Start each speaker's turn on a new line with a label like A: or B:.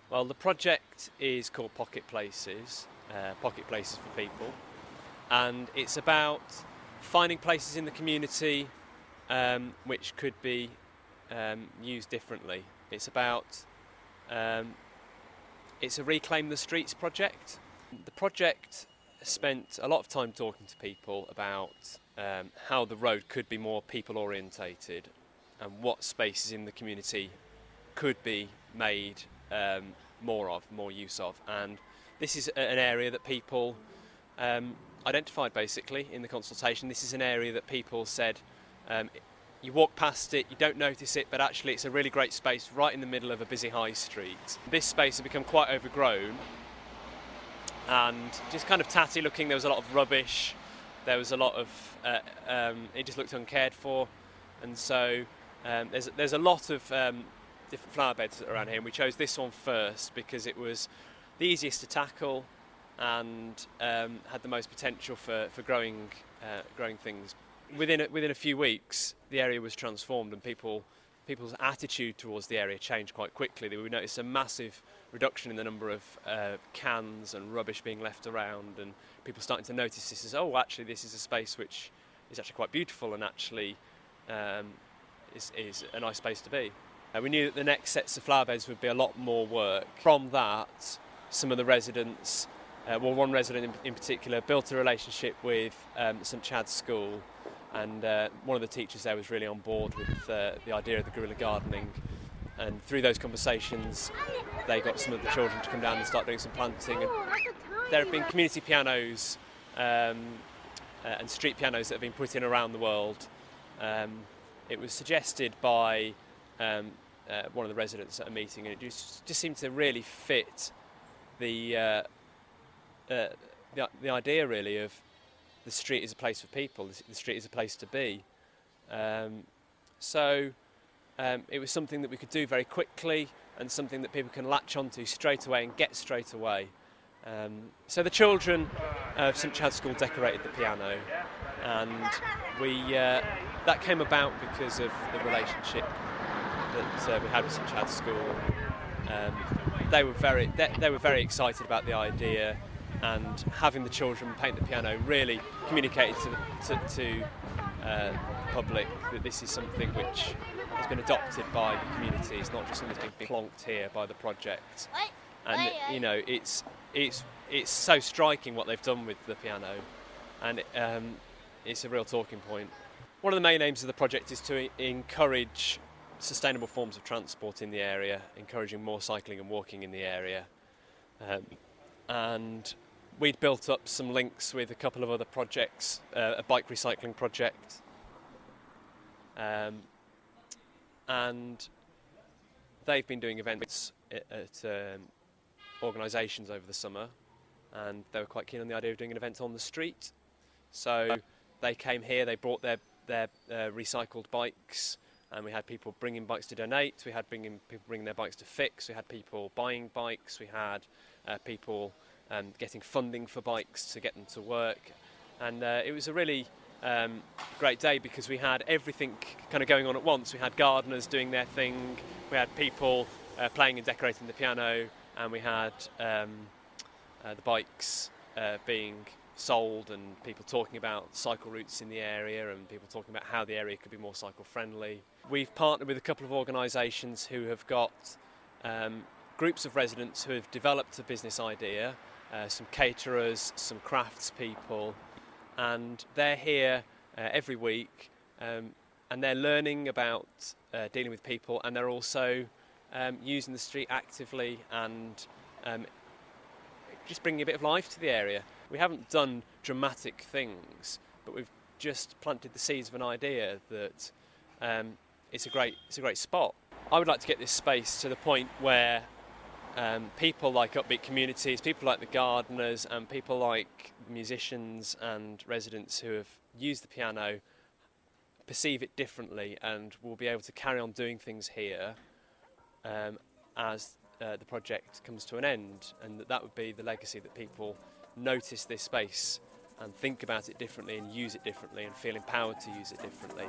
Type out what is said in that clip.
A: Well, the project is called Pocket Places for People, and it's about finding places in the community which could be used differently. It's about it's a Reclaim the Streets project. The project spent a lot of time talking to people about how the road could be more people orientated and what spaces in the community could be made more use of. And this is an area that people identified basically in the consultation. This is an area that people said you walk past it, you don't notice it, but actually it's a really great space right in the middle of a busy high street. This space had become quite overgrown and just kind of tatty looking. There was a lot of rubbish, there was a lot of it just looked uncared for, and so there's a lot of different flower beds around here, and we chose this one first because it was the easiest to tackle and had the most potential for growing things. Within a few weeks, the area was transformed, and people's attitude towards the area changed quite quickly. We noticed a massive reduction in the number of cans and rubbish being left around, and people starting to notice this as, oh, actually this is a space which is actually quite beautiful and actually is a nice space to be. We knew that the next sets of flower beds would be a lot more work. From that, some of the residents, one resident in particular, built a relationship with St Chad's School, and one of the teachers there was really on board with the idea of the guerrilla gardening, and through those conversations they got some of the children to come down and start doing some planting. And there have been community pianos and street pianos that have been put in around the world. It was suggested by one of the residents at a meeting, and it just seemed to really fit the idea really of the street is a place for people, the street is a place to be. So it was something that we could do very quickly and something that people can latch onto straight away and get straight away. So the children of St Chad's School decorated the piano, and that came about because of the relationship that we had with St Chad's School. They were very excited about the idea, and having the children paint the piano really communicated to the public that this is something which has been adopted by the community. It's not just something that's been plonked here by the project. And you know, it's so striking what they've done with the piano, and it's a real talking point. One of the main aims of the project is to encourage sustainable forms of transport in the area, encouraging more cycling and walking in the area. And we'd built up some links with a couple of other projects, a bike recycling project, and they've been doing events at organisations over the summer, and they were quite keen on the idea of doing an event on the street. So they came here, they brought their recycled bikes, and we had people bringing bikes to donate, we had people bringing their bikes to fix, we had people buying bikes, we had people getting funding for bikes to get them to work. And it was a really great day because we had everything kind of going on at once. We had gardeners doing their thing, we had people playing and decorating the piano, and we had the bikes being sold, and people talking about cycle routes in the area, and people talking about how the area could be more cycle friendly. We've partnered with a couple of organisations who have got groups of residents who have developed a business idea, some caterers, some crafts people, and they're here every week, and they're learning about dealing with people, and they're also using the street actively and just bringing a bit of life to the area. We haven't done dramatic things, but we've just planted the seeds of an idea that it's a great spot. I would like to get this space to the point where people like Upbeat Communities, people like the gardeners, and people like musicians and residents who have used the piano perceive it differently, and will be able to carry on doing things here as the project comes to an end, and that would be the legacy, that people notice this space and think about it differently and use it differently and feel empowered to use it differently.